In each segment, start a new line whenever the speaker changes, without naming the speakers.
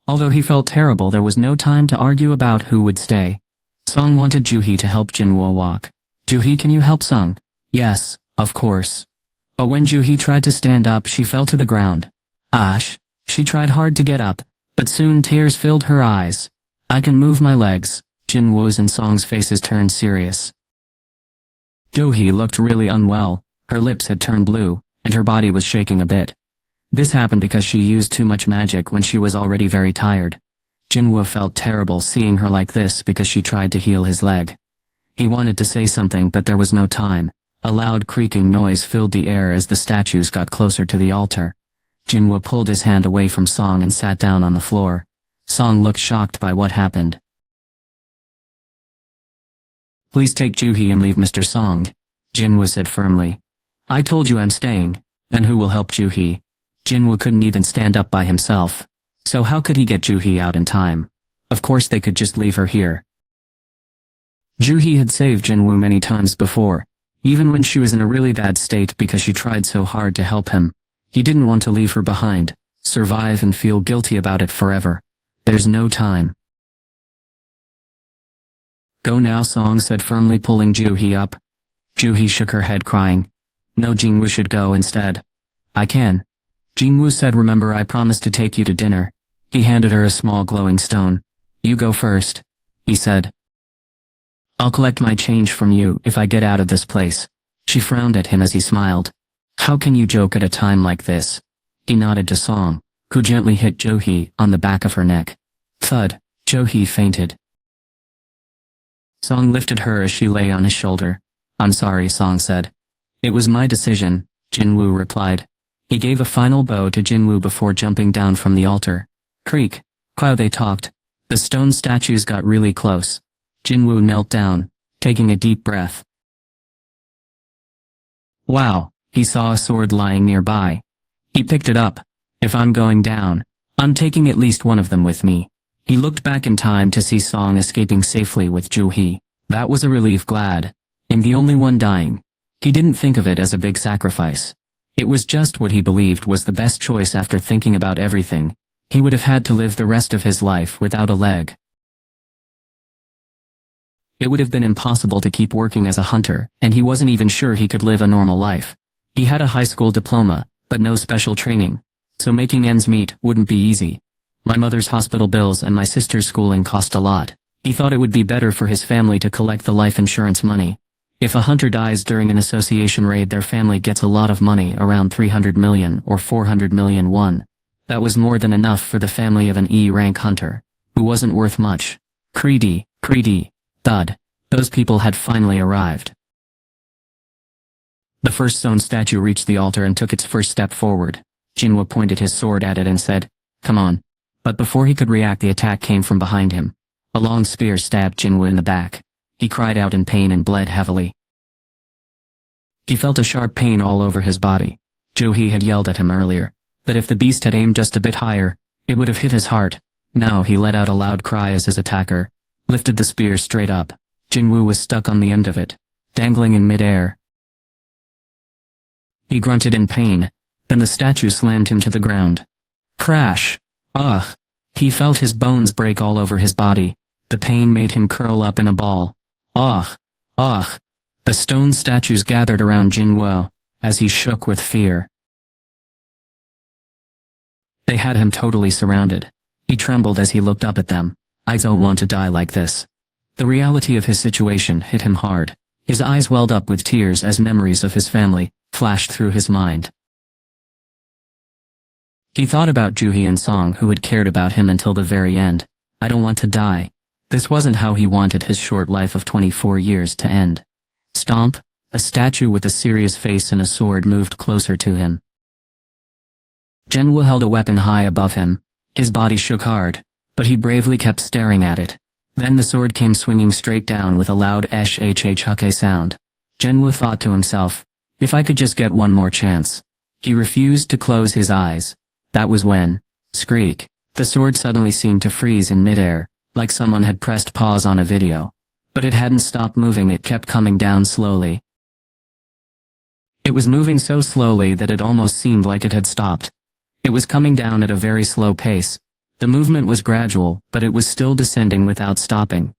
Although he felt terrible, there was no time to argue about who would stay. Song wanted Juhee to help Jinwoo walk. "Juhee, can you help Song?" "Yes, of course." But when Juhee tried to stand up, she fell to the ground. Ash. She tried hard to get up, but soon tears filled her eyes. "I can move my legs." Jinwoo's and Song's faces turned serious. Juhee looked really unwell. Her lips had turned blue, and her body was shaking a bit. This happened because she used too much magic when she was already very tired. Jinwoo felt terrible seeing her like this because she tried to heal his leg. He wanted to say something, but there was no time. A loud creaking noise filled the air as the statues got closer to the altar. Jinwoo pulled his hand away from Song and sat down on the floor. Song looked shocked by what happened. "Please take Juhee and leave Mr. Song," Jinwoo said firmly. "I told you I'm staying, and who will help Juhee?" Jinwoo couldn't even stand up by himself. So how could he get Juhee out in time? Of course they could just leave her here. Juhee had saved Jinwoo many times before, even when she was in a really bad state because she tried so hard to help him. He didn't want to leave her behind, survive and feel guilty about it forever. There's no time. "Go now," Song said firmly, pulling Juhee up. Juhee shook her head, crying. "No, Jinwoo should go instead." "I can." Jinwoo said, "Remember, I promised to take you to dinner." He handed her a small glowing stone. "You go first," he said. "I'll collect my change from you if I get out of this place." She frowned at him as he smiled. "How can you joke at a time like this?" He nodded to Song, who gently hit Juhee on the back of her neck. Thud. Juhee fainted. Song lifted her as she lay on his shoulder. "I'm sorry," Song said. "It was my decision," Jinwoo replied. He gave a final bow to Jinwoo before jumping down from the altar. Creak. While they talked, the stone statues got really close. Jinwoo knelt down, taking a deep breath. Wow, he saw a sword lying nearby. He picked it up. "If I'm going down, I'm taking at least one of them with me." He looked back in time to see Song escaping safely with Juhee. That was a relief, glad. And the only one dying. He didn't think of it as a big sacrifice. It was just what he believed was the best choice after thinking about everything. He would have had to live the rest of his life without a leg. It would have been impossible to keep working as a hunter, and he wasn't even sure he could live a normal life. He had a high school diploma, but no special training, so making ends meet wouldn't be easy. My mother's hospital bills and my sister's schooling cost a lot. He thought it would be better for his family to collect the life insurance money. If a hunter dies during an association raid, their family gets a lot of money, around 300 million or 400 million won. That was more than enough for the family of an E-rank hunter, who wasn't worth much. Creedy, thud. Those people had finally arrived. The first stone statue reached the altar and took its first step forward. Jinwoo pointed his sword at it and said, "Come on." But before he could react, the attack came from behind him. A long spear stabbed Jinwoo in the back. He cried out in pain and bled heavily. He felt a sharp pain all over his body. Juhee had yelled at him earlier, that if the beast had aimed just a bit higher, it would have hit his heart. Now he let out a loud cry as his attacker lifted the spear straight up. Jinwoo was stuck on the end of it, dangling in midair. He grunted in pain, then the statue slammed him to the ground. Crash! Ugh! He felt his bones break all over his body. The pain made him curl up in a ball. Ugh! Ugh! The stone statues gathered around Jinwoo, as he shook with fear. They had him totally surrounded. He trembled as he looked up at them. "I don't want to die like this." The reality of his situation hit him hard. His eyes welled up with tears as memories of his family flashed through his mind. He thought about Juhee and Song, who had cared about him until the very end. I don't want to die. This wasn't how he wanted his short life of 24 years to end. Stomp! A statue with a serious face and a sword moved closer to him. Jinwoo held a weapon high above him. His body shook hard, but he bravely kept staring at it. Then the sword came swinging straight down with a loud shhhuke sound. Jinwoo thought to himself, if I could just get one more chance. He refused to close his eyes. That was when, skreek, the sword suddenly seemed to freeze in midair, like someone had pressed pause on a video. But it hadn't stopped moving, it kept coming down slowly. It was moving so slowly that it almost seemed like it had stopped. It was coming down at a very slow pace. The movement was gradual, but it was still descending without stopping.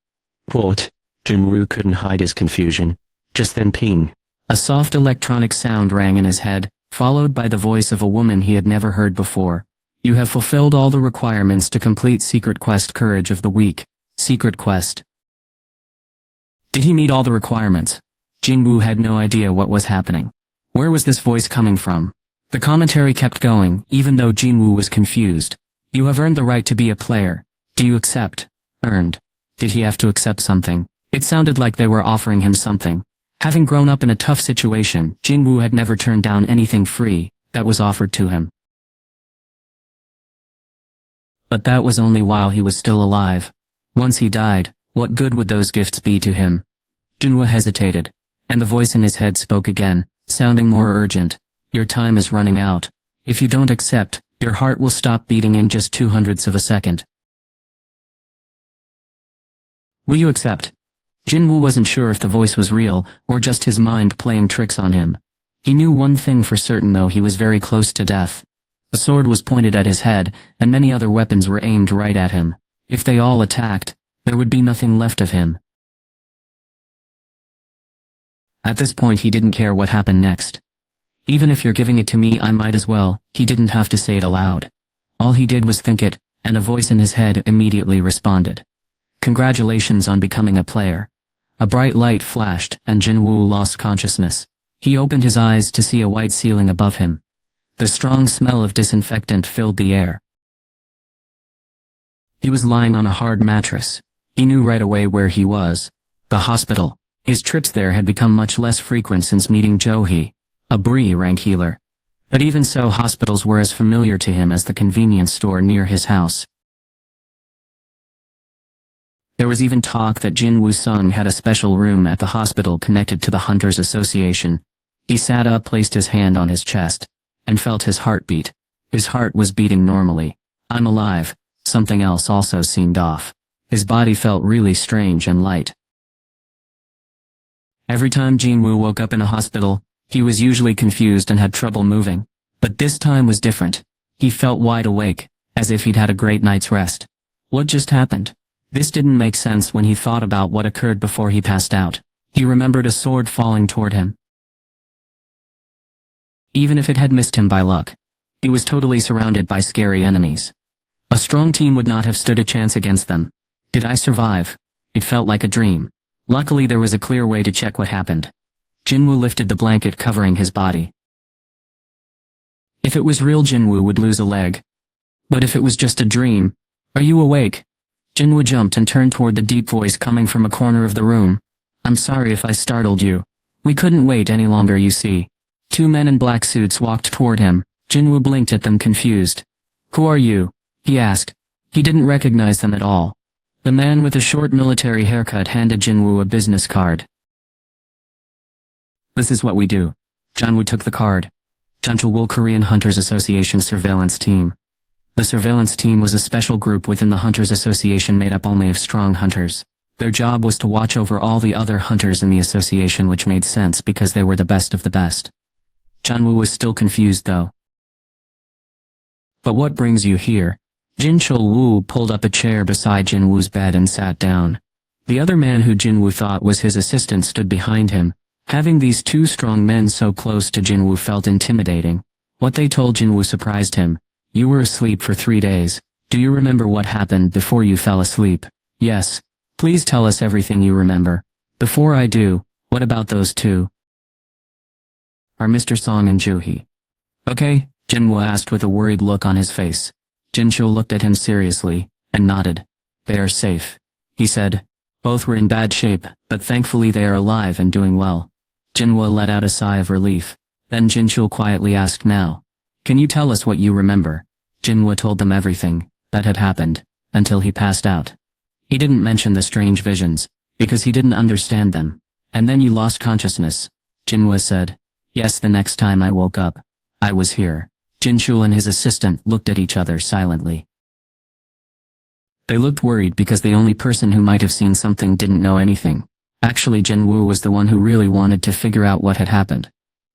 What? Jinwoo couldn't hide his confusion. Just then ping.
A soft electronic sound rang in his head, followed by the voice of a woman he had never heard before. You have fulfilled all the requirements to complete Secret Quest Courage of the Week. Secret Quest. Did he meet all the requirements? Jinwoo had no idea what was happening. Where was this voice coming from? The commentary kept going, even though Jinwoo was confused. You have earned the right to be a player. Do you accept? Earned. Did he have to accept something? It sounded like they were offering him something. Having grown up in a tough situation, Jinwoo had never turned down anything free that was offered to him. But that was only while he was still alive. Once he died, what good would those gifts be to him? Jinwoo hesitated, and the voice in his head spoke again, sounding more urgent. Your time is running out. If you don't accept, your heart will stop beating in just 0.02 of a second. Will you accept? Jinwoo wasn't sure if the voice was real, or just his mind playing tricks on him. He knew one thing for certain though: he was very close to death. The sword was pointed at his head, and many other weapons were aimed right at him. If they all attacked, there would be nothing left of him. At this point he didn't care what happened next. Even if you're giving it to me, I might as well. He didn't have to say it aloud. All he did was think it, and a voice in his head immediately responded. Congratulations on becoming a player. A bright light flashed, and Jinwoo lost consciousness. He opened his eyes to see a white ceiling above him. The strong smell of disinfectant filled the air. He was lying on a hard mattress. He knew right away where he was. The hospital. His trips there had become much less frequent since meeting Johee, a Bree rank healer. But even so, hospitals were as familiar to him as the convenience store near his house. There was even talk that Jin Woo-sung had a special room at the hospital connected to the Hunters Association. He sat up, placed his hand on his chest, and felt his heartbeat. His heart was beating normally. I'm alive. Something else also seemed off. His body felt really strange and light. Every time Jinwoo woke up in a hospital, he was usually confused and had trouble moving. But this time was different. He felt wide awake, as if he'd had a great night's rest. What just happened? This didn't make sense when he thought about what occurred before he passed out. He remembered a sword falling toward him. Even if it had missed him by luck, he was totally surrounded by scary enemies. A strong team would not have stood a chance against them. Did I survive? It felt like a dream. Luckily there was a clear way to check what happened. Jinwoo lifted the blanket covering his body. If it was real, Jinwoo would lose a leg. But if it was just a dream, are you awake? Jinwoo jumped and turned toward the deep voice coming from a corner of the room. I'm sorry if I startled you. We couldn't wait any longer, you see. Two men in black suits walked toward him. Jinwoo blinked at them, confused. Who are you? He asked. He didn't recognize them at all. The man with a short military haircut handed Jinwoo a business card. This is what we do. Jinwoo took the card. Jeonchul Korean Hunters Association Surveillance Team. The surveillance team was a special group within the Hunters Association made up only of strong hunters. Their job was to watch over all the other hunters in the association, which made sense because they were the best of the best. Jinwoo was still confused though. But what brings you here? Jin Chul-woo pulled up a chair beside Jinwoo's bed and sat down. The other man who Jinwoo thought was his assistant stood behind him. Having these two strong men so close to Jinwoo felt intimidating. What they told Jinwoo surprised him. You were asleep for 3 days. Do you remember what happened before you fell asleep? Yes. Please tell us everything you remember. Before I do, what about those two? Are Mr. Song and Johee okay? Jinwoo asked with a worried look on his face. Jinchul looked at him seriously, and nodded. They are safe, he said. Both were in bad shape, but thankfully they are alive and doing well. Jinwoo let out a sigh of relief. Then Jinchul quietly asked, now, can you tell us what you remember? Jinwoo told them everything that had happened, until he passed out. He didn't mention the strange visions, because he didn't understand them. And then you lost consciousness. Jinwoo said, yes, the next time I woke up, I was here. Jinchul and his assistant looked at each other silently. They looked worried because the only person who might have seen something didn't know anything. Actually, Jinwoo was the one who really wanted to figure out what had happened.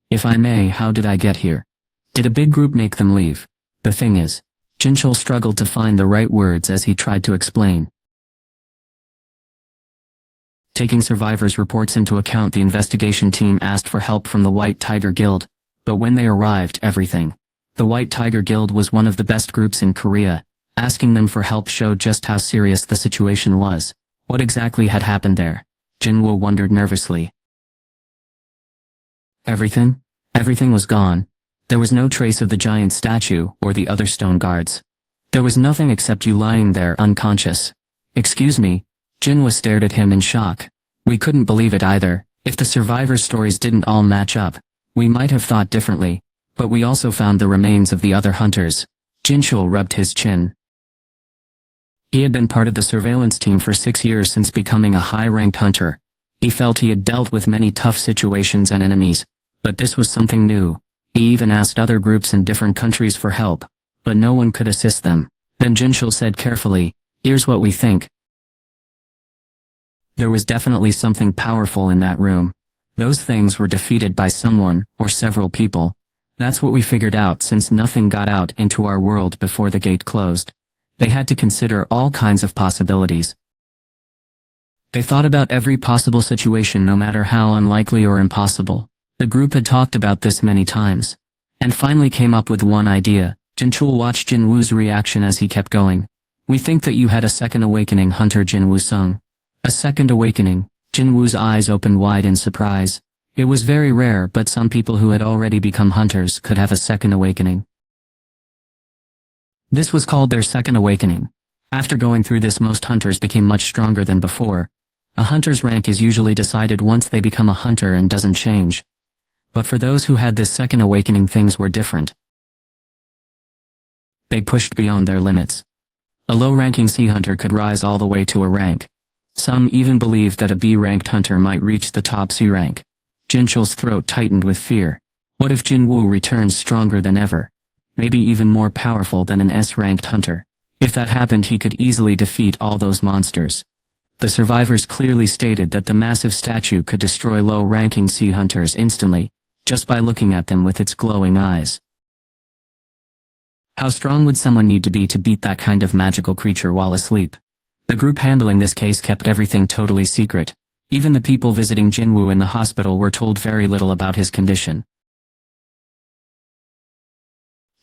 If I may, how did I get here? Did a big group make them leave? The thing is, Jinchul struggled to find the right words as he tried to explain. Taking survivors' reports into account, the investigation team asked for help from the White Tiger Guild, but when they arrived, the White Tiger Guild was one of the best groups in Korea. Asking them for help showed just how serious the situation was. What exactly had happened there? Jinwoo wondered nervously. Everything was gone. There was no trace of the giant statue or the other stone guards. There was nothing except you lying there unconscious. Excuse me? Jinwoo stared at him in shock. We couldn't believe it either. If the survivors' stories didn't all match up, we might have thought differently. But we also found the remains of the other hunters. Jinchul rubbed his chin. He had been part of the surveillance team for 6 years since becoming a high-ranked hunter. He felt he had dealt with many tough situations and enemies, but this was something new. He even asked other groups in different countries for help, but no one could assist them. Then Jinchul said carefully, "Here's what we think." There was definitely something powerful in that room. Those things were defeated by someone or several people. That's what we figured out since nothing got out into our world before the gate closed. They had to consider all kinds of possibilities. They thought about every possible situation, no matter how unlikely or impossible. The group had talked about this many times, and finally came up with one idea. Jinchul watched Jinwoo's reaction as he kept going. "We think that you had a second awakening, Hunter," Jinwoo sung. A second awakening. Jinwoo's eyes opened wide in surprise. It was very rare, but some people who had already become hunters could have a second awakening. This was called their second awakening. After going through this, most hunters became much stronger than before. A hunter's rank is usually decided once they become a hunter and doesn't change. But for those who had this second awakening, things were different. They pushed beyond their limits. A low-ranking C hunter could rise all the way to a rank. Some even believed that a B-ranked hunter might reach the top C rank. Jinchul's throat tightened with fear. What if Jinwoo returns stronger than ever? Maybe even more powerful than an S-ranked hunter. If that happened, he could easily defeat all those monsters. The survivors clearly stated that the massive statue could destroy low-ranking C hunters instantly, just by looking at them with its glowing eyes. How strong would someone need to be to beat that kind of magical creature while asleep? The group handling this case kept everything totally secret. Even the people visiting Jinwoo in the hospital were told very little about his condition.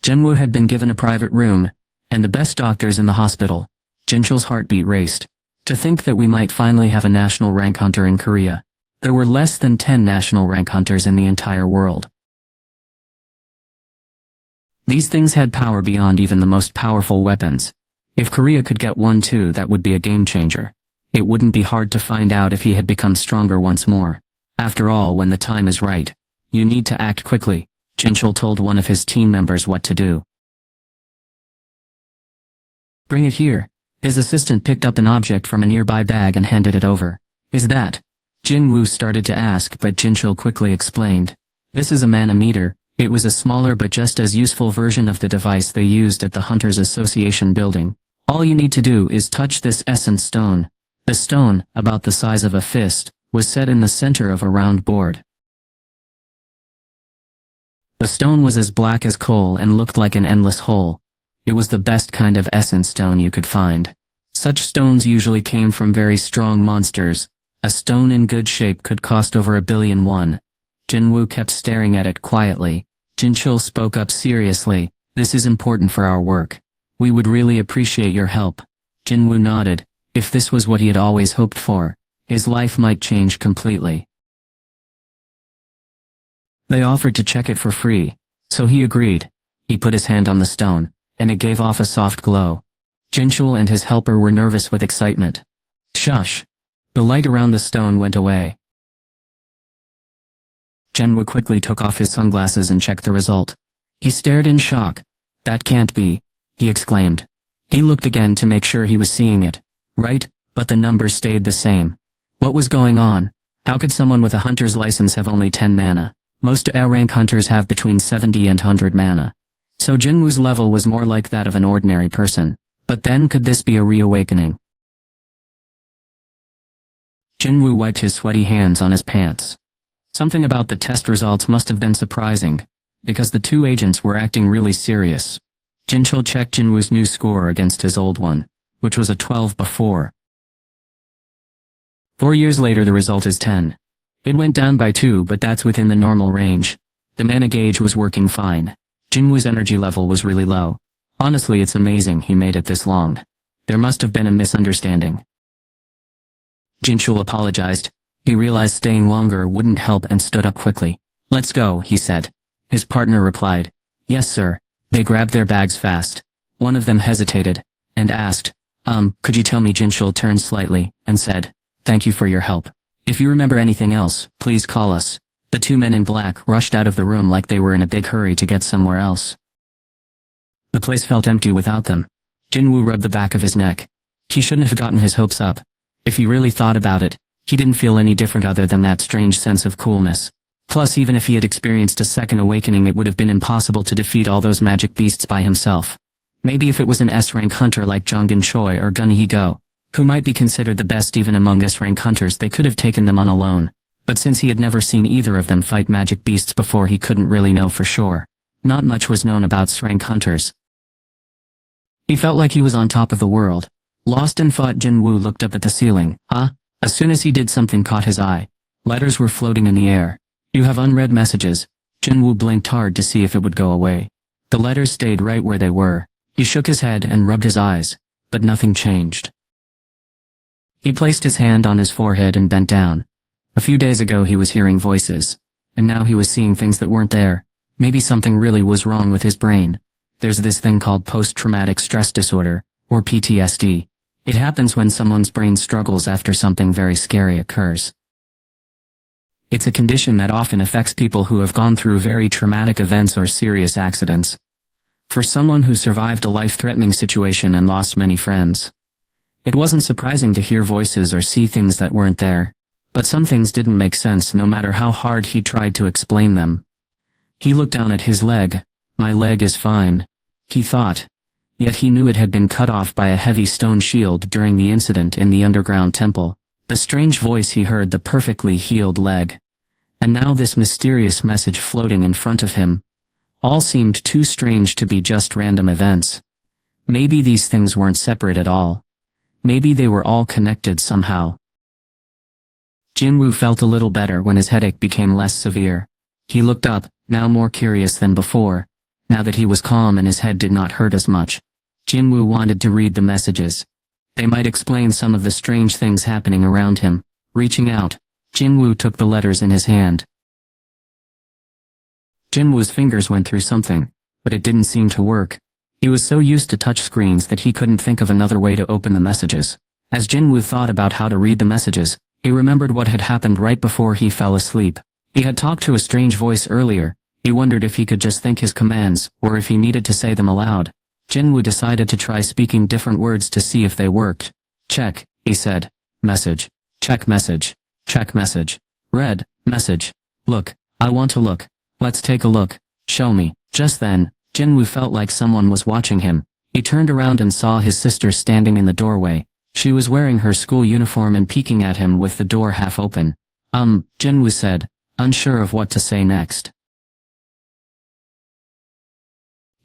Jinwoo had been given a private room, and the best doctors in the hospital. Jinchul's heartbeat raced. To think that we might finally have a national rank hunter in Korea. There were less than 10 national rank hunters in the entire world. These things had power beyond even the most powerful weapons. If Korea could get one too, that would be a game changer. It wouldn't be hard to find out if he had become stronger once more. After all, when the time is right, you need to act quickly. Jinchul told one of his team members what to do. "Bring it here." His assistant picked up an object from a nearby bag and handed it over. "Is that?" Jinwoo started to ask, but Jinchul quickly explained. "This is a manometer." It was a smaller but just as useful version of the device they used at the Hunters Association building. All you need to do is touch this essence stone. The stone, about the size of a fist, was set in the center of a round board. The stone was as black as coal and looked like an endless hole. It was the best kind of essence stone you could find. Such stones usually came from very strong monsters. A stone in good shape could cost over 1 billion won. Jinwoo kept staring at it quietly. Jinchul spoke up seriously. "This is important for our work. We would really appreciate your help." Jinwoo nodded. If this was what he had always hoped for, his life might change completely. They offered to check it for free, so he agreed. He put his hand on the stone, and it gave off a soft glow. Jinchul and his helper were nervous with excitement. Shush! The light around the stone went away. Jinwoo quickly took off his sunglasses and checked the result. He stared in shock. "That can't be," he exclaimed. He looked again to make sure he was seeing it. Right, but the numbers stayed the same. What was going on? How could someone with a hunter's license have only 10 mana? Most A-rank hunters have between 70 and 100 mana. So Jinwoo's level was more like that of an ordinary person. But then could this be a reawakening? Jinwoo wiped his sweaty hands on his pants. Something about the test results must have been surprising, because the two agents were acting really serious. Jinchul checked Jinwoo's new score against his old one, which was a 12 before. 4 years later the result is 10. It went down by 2, but that's within the normal range. The mana gauge was working fine. Jinwoo's energy level was really low. Honestly, it's amazing he made it this long. There must have been a misunderstanding. Jinchul apologized. He realized staying longer wouldn't help and stood up quickly. "Let's go," he said. His partner replied, "Yes, sir." They grabbed their bags fast. One of them hesitated, and asked, could you tell me?" Jinchul turned slightly, and said, "Thank you for your help. If you remember anything else, please call us." The 2 men in black rushed out of the room like they were in a big hurry to get somewhere else. The place felt empty without them. Jinwoo rubbed the back of his neck. He shouldn't have gotten his hopes up. If he really thought about it, he didn't feel any different other than that strange sense of coolness. Plus, even if he had experienced a second awakening, it would have been impossible to defeat all those magic beasts by himself. Maybe if it was an S-rank hunter like Jongin Choi or Gun Hee-go, who might be considered the best even among S-rank hunters, they could have taken them on alone. But since he had never seen either of them fight magic beasts before, he couldn't really know for sure. Not much was known about S-rank hunters. He felt like he was on top of the world. Lost in thought, Jinwoo looked up at the ceiling. As soon as he did, something caught his eye. Letters were floating in the air. "You have unread messages." Jinwoo blinked hard to see if it would go away. The letters stayed right where they were. He shook his head and rubbed his eyes, but nothing changed. He placed his hand on his forehead and bent down. A few days ago he was hearing voices, and now he was seeing things that weren't there. Maybe something really was wrong with his brain. There's this thing called post-traumatic stress disorder, or PTSD. It happens when someone's brain struggles after something very scary occurs. It's a condition that often affects people who have gone through very traumatic events or serious accidents. For someone who survived a life-threatening situation and lost many friends, it wasn't surprising to hear voices or see things that weren't there. But some things didn't make sense no matter how hard he tried to explain them. He looked down at his leg. "My leg is fine," he thought. Yet he knew it had been cut off by a heavy stone shield during the incident in the underground temple. The strange voice he heard, the perfectly healed leg. And now this mysterious message floating in front of him. All seemed too strange to be just random events. Maybe these things weren't separate at all. Maybe they were all connected somehow. Jinwoo felt a little better when his headache became less severe. He looked up, now more curious than before. Now that he was calm and his head did not hurt as much, Jinwoo wanted to read the messages. They might explain some of the strange things happening around him. Reaching out, Jinwoo took the letters in his hand. Jinwoo's fingers went through something, but it didn't seem to work. He was so used to touch screens that he couldn't think of another way to open the messages. As Jinwoo thought about how to read the messages, he remembered what had happened right before he fell asleep. He had talked to a strange voice earlier. He wondered if he could just think his commands, or if he needed to say them aloud. Jinwoo decided to try speaking different words to see if they worked. "Check," he said. "Message. Check message. Check message. Read. Message. Look. I want to look. Let's take a look. Show me." Just then, Jinwoo felt like someone was watching him. He turned around and saw his sister standing in the doorway. She was wearing her school uniform and peeking at him with the door half open. Jinwoo said, unsure of what to say next.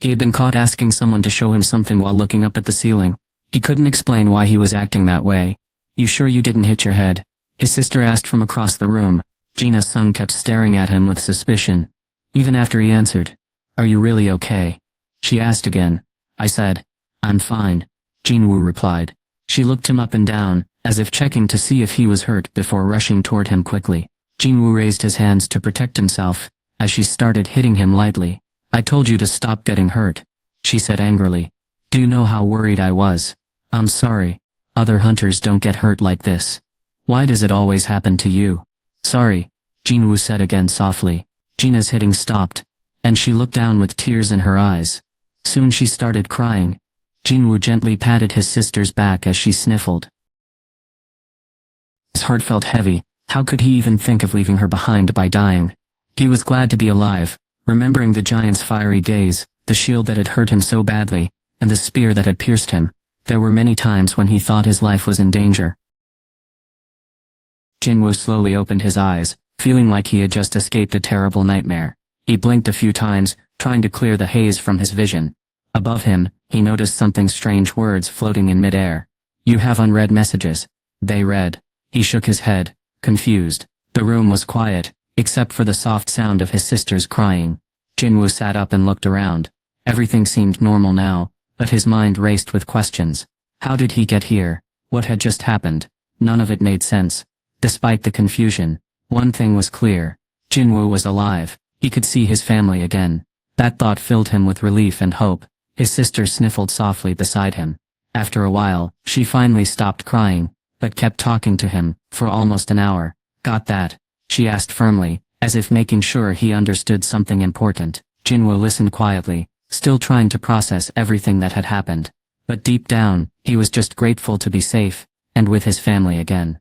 He had been caught asking someone to show him something while looking up at the ceiling. He couldn't explain why he was acting that way. "You sure you didn't hit your head?" his sister asked from across the room. Gina Sung kept staring at him with suspicion. Even after he answered, "Are you really okay?" she asked again. "I said, I'm fine," Jinwoo replied. She looked him up and down, as if checking to see if he was hurt before rushing toward him quickly. Jinwoo raised his hands to protect himself, as she started hitting him lightly. "I told you to stop getting hurt," she said angrily. "Do you know how worried I was? I'm sorry. Other hunters don't get hurt like this. Why does it always happen to you?" "Sorry," Jinwoo said again softly. Gina's hitting stopped, and she looked down with tears in her eyes. Soon she started crying. Jinwoo gently patted his sister's back as she sniffled. His heart felt heavy. How could he even think of leaving her behind by dying? He was glad to be alive, remembering the giant's fiery gaze, the shield that had hurt him so badly, and the spear that had pierced him. There were many times when he thought his life was in danger. Jinwoo slowly opened his eyes, feeling like he had just escaped a terrible nightmare. He blinked a few times, trying to clear the haze from his vision. Above him, he noticed something strange, words floating in midair. You have unread messages. They read. He shook his head, confused. The room was quiet, except for the soft sound of his sisters crying. Jinwoo sat up and looked around. Everything seemed normal now, but his mind raced with questions. How did he get here? What had just happened? None of it made sense. Despite the confusion, one thing was clear. Jinwoo was alive. He could see his family again. That thought filled him with relief and hope. His sister sniffled softly beside him. After a while, she finally stopped crying, but kept talking to him, for almost an hour. Got that? She asked firmly, as if making sure he understood something important. Jinwoo listened quietly, still trying to process everything that had happened. But deep down, he was just grateful to be safe, and with his family again.